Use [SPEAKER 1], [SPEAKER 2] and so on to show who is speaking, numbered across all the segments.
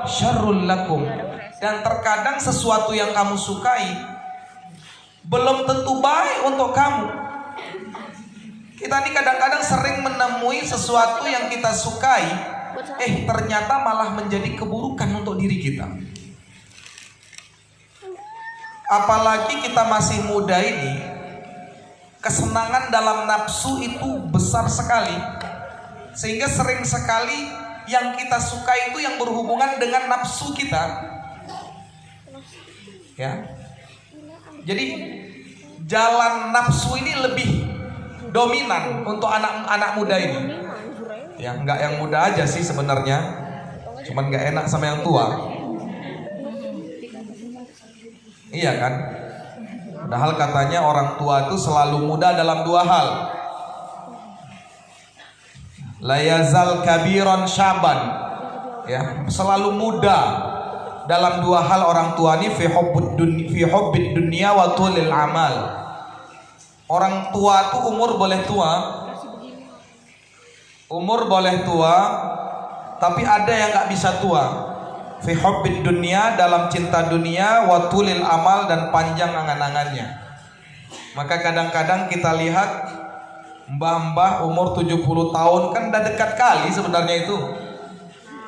[SPEAKER 1] syarrul lakum. Dan terkadang sesuatu yang kamu sukai belum tentu baik untuk kamu. Kita ini kadang-kadang sering menemui sesuatu yang kita sukai, ternyata malah menjadi keburukan untuk diri kita. Apalagi kita masih muda ini, kesenangan dalam nafsu itu besar sekali, sehingga sering sekali yang kita suka itu yang berhubungan dengan nafsu kita. Ya, jadi jalan nafsu ini lebih dominan untuk anak-anak muda ini. Ya, nggak yang muda aja sih sebenarnya, cuman nggak enak sama yang tua. Iya kan? Padahal katanya orang tua itu selalu muda dalam dua hal. La yazal kabiron syaban. Ya, selalu muda dalam dua hal orang tua ini, fi hubbid dunya wa tulil amal. Orang tua tuh umur boleh tua, tapi ada yang nggak bisa tua. Fi hubbid dunya, dalam cinta dunia, wa tulil amal, dan panjang angan-angannya. Maka kadang-kadang kita lihat mbah-mbah umur 70 tahun kan udah dekat kali sebenarnya itu.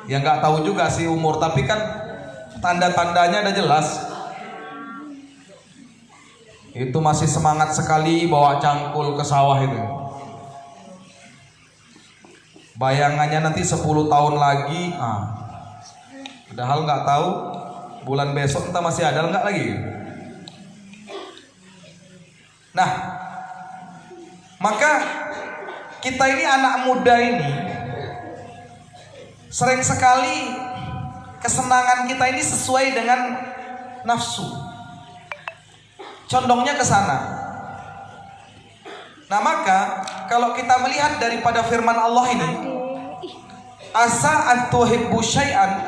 [SPEAKER 1] Ya nggak tahu juga sih umur, tapi kan tanda-tandanya ada jelas. Itu masih semangat sekali bawa cangkul ke sawah itu. Bayangannya nanti 10 tahun lagi, padahal nggak tahu bulan besok entah masih ada nggak lagi. Nah, maka kita ini anak muda ini sering sekali kesenangan kita ini sesuai dengan nafsu, condongnya ke sana. Nah, maka kalau kita melihat daripada firman Allah ini, asa an tuhibbu syai'an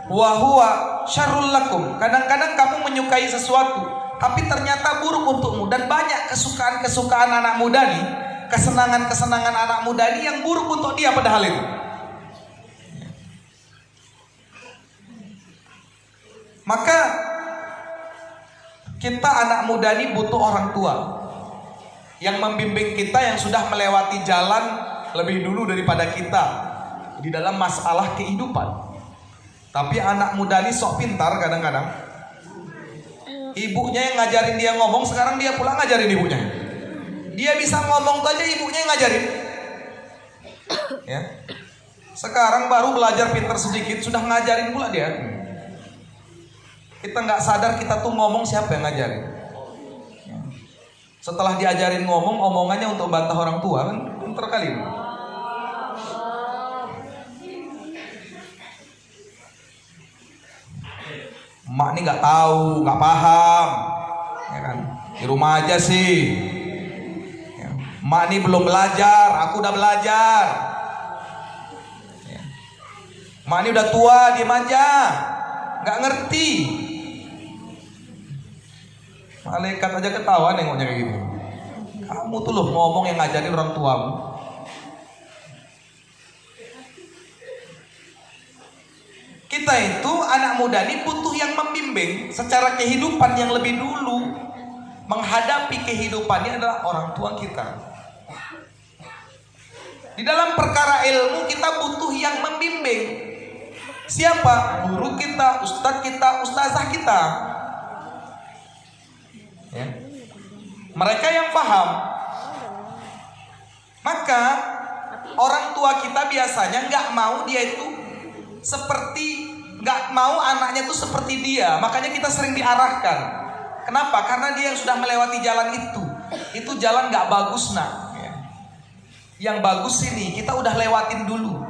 [SPEAKER 1] wa huwa syarrul lakum. Kadang-kadang kamu menyukai sesuatu tapi ternyata buruk untukmu. Dan banyak kesukaan-kesukaan anak muda nih, kesenangan-kesenangan anak muda ini yang buruk untuk dia padahal itu. Maka kita anak muda ini butuh orang tua yang membimbing kita, yang sudah melewati jalan lebih dulu daripada kita di dalam masalah kehidupan. Tapi anak muda ini sok pintar kadang-kadang. Ibunya yang ngajarin dia ngomong, sekarang dia pulang ngajarin ibunya. Dia bisa ngomong aja, ibunya yang ngajarin. Ya. Sekarang baru belajar pintar sedikit, sudah ngajarin pula dia. Kita nggak sadar kita tuh ngomong siapa yang ngajarin. Setelah diajarin ngomong, omongannya untuk bantah orang tua, kan pintar kali. Emak nih nggak tahu, nggak paham, ya kan? Di rumah aja sih. Ya. Emak nih belum belajar, aku udah belajar. Ya. Emak nih udah tua, diem aja, nggak ngerti. Malaikat aja ketawa nengoknya kayak gitu. Kamu tuh loh ngomong yang ngajarin orang tuamu. Kita itu anak muda ini butuh yang membimbing secara kehidupan yang lebih dulu. Menghadapi kehidupannya adalah orang tua kita. Di dalam perkara ilmu kita butuh yang membimbing. Siapa? Guru kita, ustadz kita, ustazah kita. Ya. Mereka yang paham. Maka orang tua kita biasanya nggak mau dia itu nggak mau anaknya itu seperti dia. Makanya kita sering diarahkan. Kenapa? Karena dia yang sudah melewati jalan itu jalan nggak bagus nak. Ya. Yang bagus ini kita udah lewatin dulu.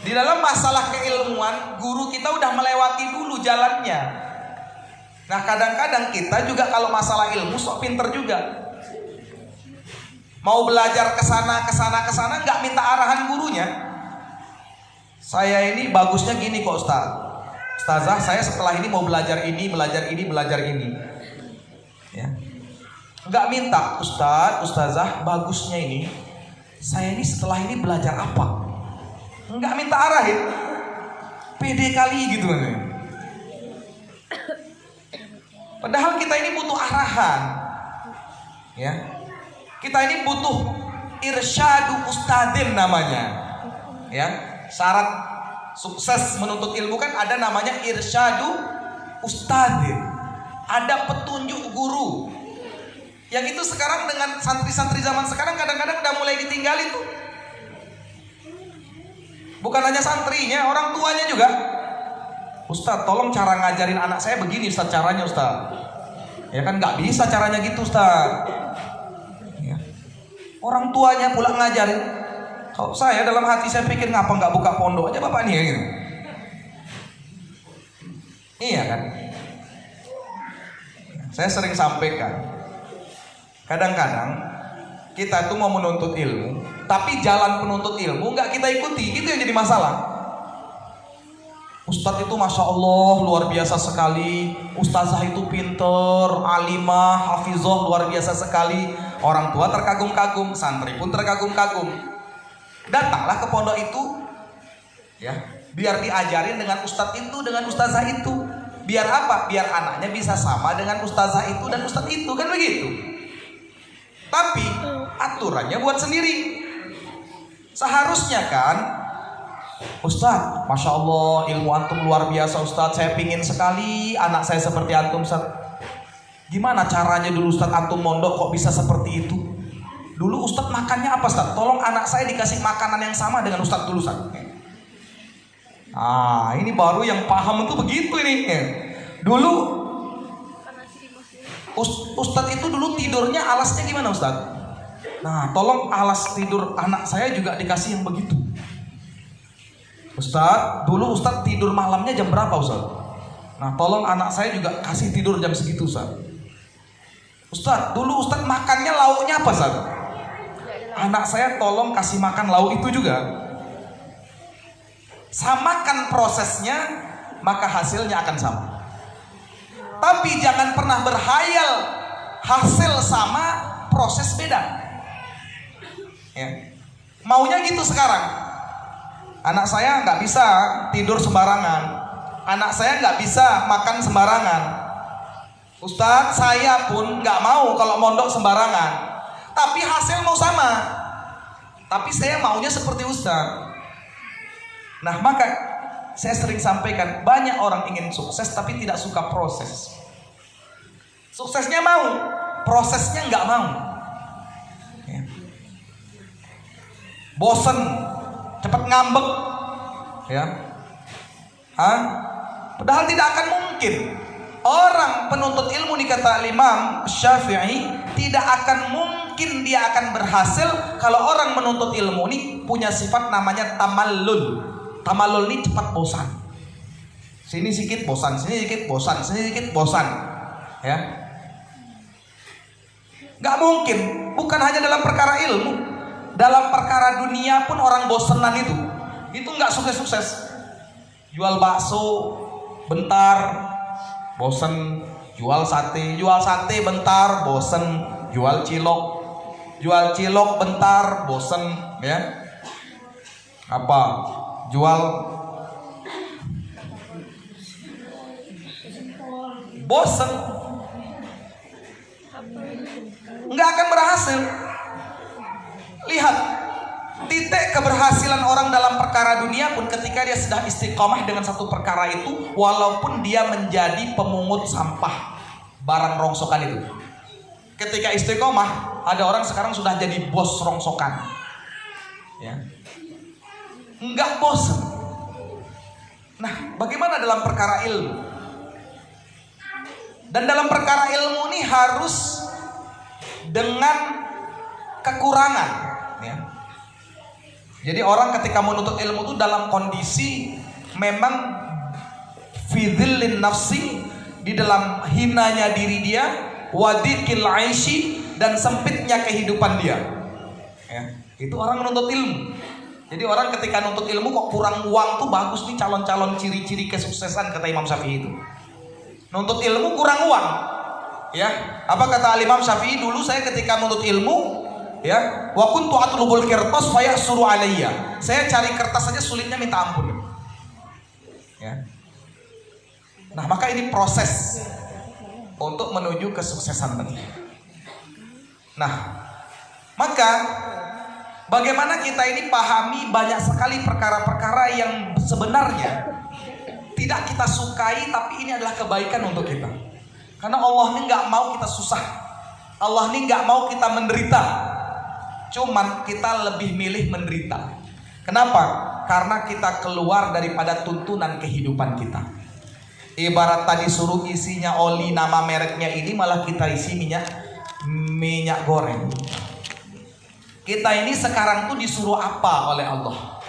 [SPEAKER 1] Di dalam masalah keilmuan, guru kita udah melewati dulu jalannya. Nah, kadang-kadang kita juga kalau masalah ilmu sok pinter juga. Mau belajar ke sana nggak minta arahan gurunya. Saya ini bagusnya gini kok Ustazah, saya setelah ini mau belajar ini. Ya. Nggak minta, Ustazah bagusnya ini. Saya ini setelah ini belajar apa? Nggak minta arahin. pede kali gitu kan. Padahal kita ini butuh arahan, ya. Kita ini butuh irsyadu ustadzin namanya, ya. Syarat sukses menuntut ilmu kan ada namanya irsyadu ustadzin, ada petunjuk guru. Yang itu sekarang dengan santri-santri zaman sekarang kadang-kadang udah mulai ditinggalin tuh. Bukan hanya santrinya, orang tuanya juga. Ustadz, tolong cara ngajarin anak saya begini Ustadz caranya Ustadz. Ya kan nggak bisa caranya gitu Ustadz. Ya. Orang tuanya pula ngajarin. Kalau saya dalam hati saya pikir ngapa nggak buka pondok aja bapak nih ya gitu. Iya kan. Saya sering sampaikan. Kadang-kadang kita tuh mau menuntut ilmu, tapi jalan penuntut ilmu nggak kita ikuti, itu yang jadi masalah. Ustadz itu Masya Allah luar biasa sekali, ustazah itu pinter, alimah, hafizah luar biasa sekali. Orang tua terkagum-kagum, santri pun terkagum-kagum. Datanglah ke pondok itu, ya, biar diajarin dengan ustadz itu, dengan ustazah itu. Biar apa? Biar anaknya bisa sama dengan ustazah itu dan ustadz itu, kan begitu. Tapi aturannya buat sendiri. Seharusnya kan, Ustadz, Masya Allah ilmu antum luar biasa Ustadz, saya pingin sekali anak saya seperti antum Ustadz. Gimana caranya dulu Ustadz antum mondok kok bisa seperti itu? Dulu Ustadz makannya apa Ustadz? Tolong anak saya dikasih makanan yang sama dengan Ustadz dulu Ustadz. Ah, ini baru yang paham itu begitu ini. Dulu Ustadz itu dulu tidurnya alasnya gimana Ustadz? Nah, tolong alas tidur anak saya juga dikasih yang begitu. Ustadz, dulu Ustadz tidur malamnya jam berapa Ustadz? Nah, tolong anak saya juga kasih tidur jam segitu Ustadz. Ustadz, dulu Ustadz makannya lauknya apa Ustadz? Anak saya tolong kasih makan lauk itu juga. Samakan prosesnya, maka hasilnya akan sama. Tapi jangan pernah berhayal hasil sama, proses beda. Ya. Maunya gitu sekarang. Anak saya nggak bisa tidur sembarangan. Anak saya nggak bisa makan sembarangan. Ustadz, saya pun nggak mau kalau mondok sembarangan. Tapi hasil mau sama. Tapi saya maunya seperti Ustadz. Nah, maka saya sering sampaikan, banyak orang ingin sukses tapi tidak suka proses. Suksesnya mau, prosesnya nggak mau. Ya. Bosen, cepat ngambek, ya. Padahal tidak akan mungkin orang penuntut ilmu, dikata Imam Syafi'i, tidak akan mungkin dia akan berhasil kalau orang menuntut ilmu ini punya sifat namanya tamallul. Tamallul ini cepat bosan. Sini sedikit bosan, sini sedikit bosan, sini sedikit bosan, ya. Nggak mungkin. Bukan hanya dalam perkara ilmu, dalam perkara dunia pun orang bosenan itu nggak sukses-sukses. Jual bakso bentar bosen, jual sate bentar bosen, jual cilok bentar bosen, ya. Apa? Jual bosen, nggak akan berhasil. Lihat titik keberhasilan orang dalam perkara dunia pun ketika dia sudah istiqomah dengan satu perkara itu, walaupun dia menjadi pemungut sampah barang rongsokan itu. Ketika istiqomah, ada orang sekarang sudah jadi bos rongsokan, ya. Nggak bosan. Nah, bagaimana dalam perkara ilmu? Dan dalam perkara ilmu ini harus dengan kekurangan, ya. Jadi orang ketika menuntut ilmu itu dalam kondisi memang fidzillin nafsi, di dalam hinanya diri dia, wadikil aishi, dan sempitnya kehidupan dia, ya. Itu orang menuntut ilmu. Jadi orang ketika nuntut ilmu kok kurang uang tuh bagus nih, calon-calon ciri-ciri kesuksesan kata Imam Syafi'i itu. Nuntut ilmu kurang uang, ya. Apa kata Imam Syafi'i? Dulu saya ketika nuntut ilmu, ya, wa kuntu atlubul qirtas fayasuru alayya. Saya cari kertas saja sulitnya minta ampun. Ya. Nah, maka ini proses untuk menuju kesuksesan tadi. Nah, maka bagaimana kita ini pahami banyak sekali perkara-perkara yang sebenarnya tidak kita sukai, tapi ini adalah kebaikan untuk kita. Karena Allah ini nggak mau kita susah, Allah ini nggak mau kita menderita. Cuman kita lebih milih menderita. Kenapa? Karena kita keluar daripada tuntunan kehidupan kita. Ibarat tadi suruh isinya oli, nama mereknya ini, malah kita isi minyak goreng. Kita ini sekarang tuh disuruh apa oleh Allah?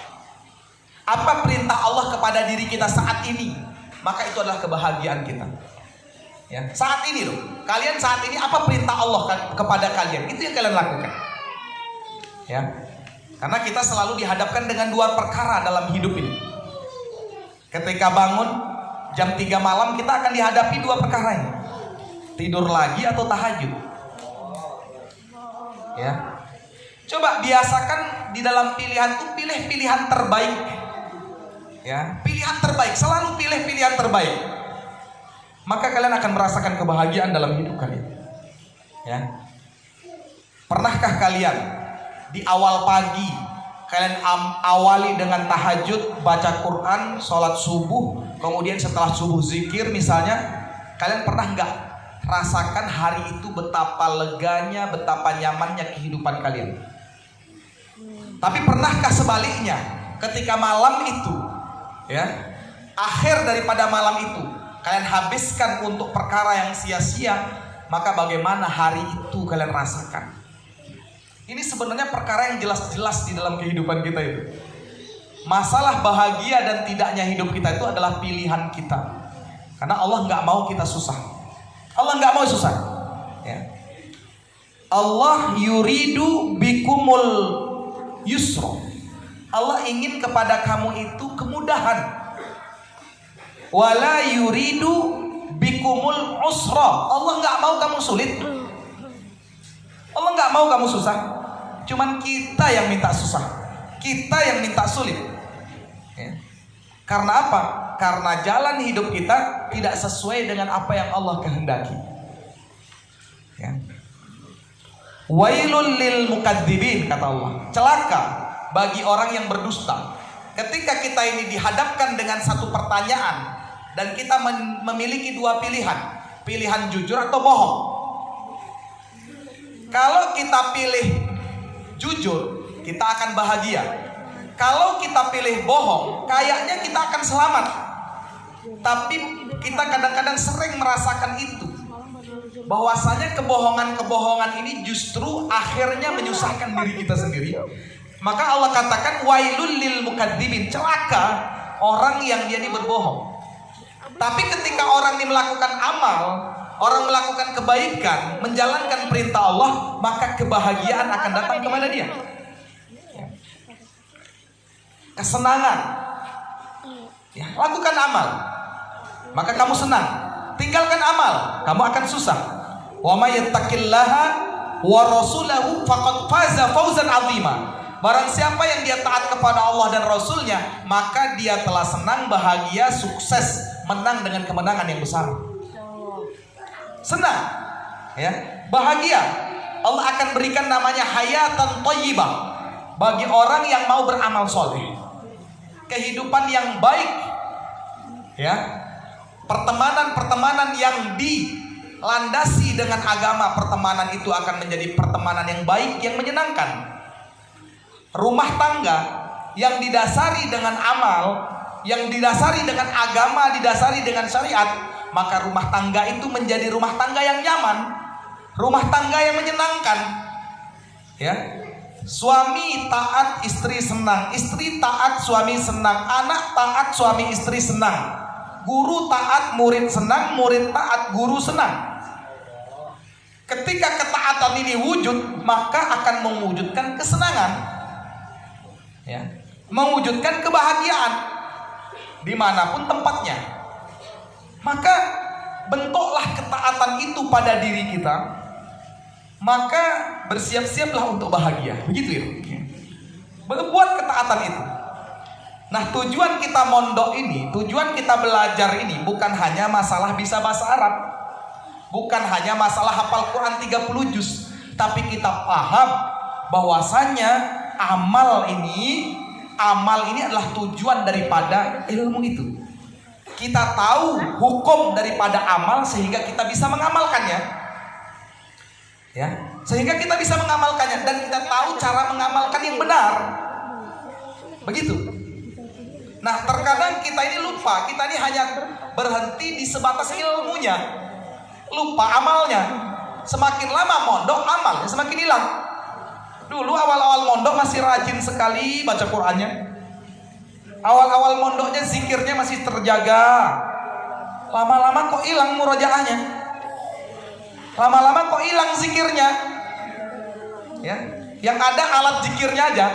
[SPEAKER 1] Apa perintah Allah kepada diri kita saat ini? Maka itu adalah kebahagiaan kita. Ya, saat ini loh. Kalian saat ini apa perintah Allah kepada kalian? Itu yang kalian lakukan. Ya. Karena kita selalu dihadapkan dengan dua perkara dalam hidup ini. Ketika bangun jam 3 malam, kita akan dihadapi dua perkara ini. Tidur lagi atau tahajud. Ya. Coba biasakan di dalam pilihan itu pilih pilihan terbaik. Ya, pilihan terbaik, selalu pilih pilihan terbaik. Maka kalian akan merasakan kebahagiaan dalam hidup kalian. Ya. Pernahkah kalian di awal pagi kalian awali dengan tahajud, baca Quran, sholat subuh, kemudian setelah subuh zikir misalnya, kalian pernah nggak rasakan hari itu betapa leganya, betapa nyamannya kehidupan kalian? Tapi pernahkah sebaliknya, ketika malam itu, ya, akhir daripada malam itu kalian habiskan untuk perkara yang sia-sia, maka bagaimana hari itu kalian rasakan? Ini sebenarnya perkara yang jelas-jelas di dalam kehidupan kita itu. Masalah bahagia dan tidaknya hidup kita itu adalah pilihan kita. Karena Allah nggak mau kita susah. Allah nggak mau susah. Ya. Allah yuridu bikumul yusra. Allah ingin kepada kamu itu kemudahan. Wala yuridu bikumul usra. Allah nggak mau kamu sulit. Allah nggak mau kamu susah. Cuman kita yang minta susah, kita yang minta sulit. Ya. Karena apa? Karena jalan hidup kita tidak sesuai dengan apa yang Allah kehendaki. Ya. Wailul lil mukadzibin, kata Allah. Celaka bagi orang yang berdusta. Ketika kita ini dihadapkan dengan satu pertanyaan dan kita memiliki dua pilihan, pilihan jujur atau bohong. Kalau kita pilih jujur, kita akan bahagia. Kalau kita pilih bohong, kayaknya kita akan selamat. Tapi kita kadang-kadang sering merasakan itu, bahwasanya kebohongan-kebohongan ini justru akhirnya menyusahkan diri kita sendiri. Maka Allah katakan wailul lil mukadzibin, celaka orang yang dia ini berbohong. Tapi ketika orang ini melakukan amal, orang melakukan kebaikan, menjalankan perintah Allah, maka kebahagiaan akan datang kepada dia. Kesenangan. Ya, lakukan amal, maka kamu senang. Tinggalkan amal, kamu akan susah. Wa may yattaqillaha wa rasulahu faqad faza fawzan 'azima. Barang siapa yang dia taat kepada Allah dan Rasulnya, maka dia telah senang, bahagia, sukses, menang dengan kemenangan yang besar. Senang, ya, bahagia. Allah akan berikan namanya hayatan thayyibah bagi orang yang mau beramal soleh. Kehidupan yang baik, ya, pertemanan-pertemanan yang dilandasi dengan agama, pertemanan itu akan menjadi pertemanan yang baik, yang menyenangkan. Rumah tangga yang didasari dengan amal, yang didasari dengan agama, didasari dengan syariat, maka rumah tangga itu menjadi rumah tangga yang nyaman, rumah tangga yang menyenangkan. Ya, suami taat, istri senang, istri taat, suami senang, anak taat, suami istri senang, guru taat, murid senang, murid taat, guru senang. Ketika ketaatan ini wujud, maka akan mewujudkan kesenangan, ya, mewujudkan kebahagiaan dimanapun tempatnya. Maka bentuklah ketaatan itu pada diri kita, maka bersiap-siaplah untuk bahagia. Begitu ya. Berbuat ketaatan itu. Nah, tujuan kita mondok ini, tujuan kita belajar ini bukan hanya masalah bisa bahasa Arab, bukan hanya masalah hafal Quran 30 juz, tapi kita paham bahwasannya amal ini adalah tujuan daripada ilmu itu. Kita tahu hukum daripada amal sehingga kita bisa mengamalkannya. Ya, sehingga kita bisa mengamalkannya dan kita tahu cara mengamalkan yang benar. Begitu. Nah, terkadang kita ini lupa, kita ini hanya berhenti di sebatas ilmunya, lupa amalnya. Semakin lama mondok, amalnya semakin hilang. Dulu awal-awal mondok masih rajin sekali baca Qur'annya. Awal-awal mondoknya zikirnya masih terjaga. Lama-lama kok hilang murojaahnya. Lama-lama kok hilang zikirnya. Ya, yang ada alat zikirnya aja.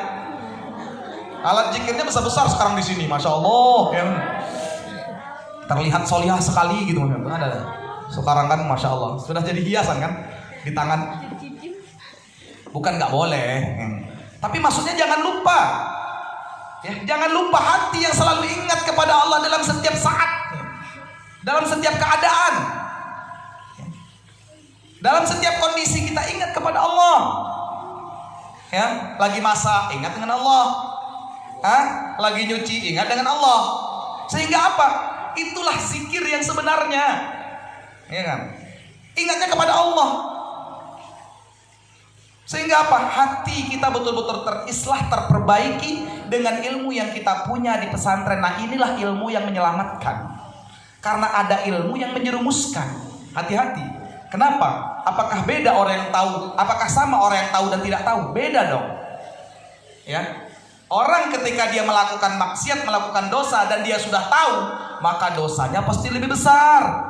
[SPEAKER 1] Alat zikirnya besar-besar sekarang di sini, masya Allah, ya. Terlihat solihah sekali gitu, ada. Sekarang kan, masya Allah, sudah jadi hiasan kan di tangan. Bukan nggak boleh, tapi maksudnya jangan lupa, ya, jangan lupa hati yang selalu ingat kepada Allah dalam setiap saat, dalam setiap keadaan, dalam setiap kondisi kita ingat kepada Allah. Ya, lagi masak ingat dengan Allah. Lagi nyuci ingat dengan Allah. Sehingga apa? Itulah zikir yang sebenarnya, ya kan? Ingatnya kepada Allah. Sehingga apa? Hati kita betul-betul terislah, terperbaiki dengan ilmu yang kita punya di pesantren. Nah, inilah ilmu yang menyelamatkan. Karena ada ilmu yang menjerumuskan. Hati-hati. Kenapa? Apakah beda orang yang tahu? Apakah sama orang yang tahu dan tidak tahu? Beda dong. Ya. Orang ketika dia melakukan maksiat, melakukan dosa dan dia sudah tahu, maka dosanya pasti lebih besar.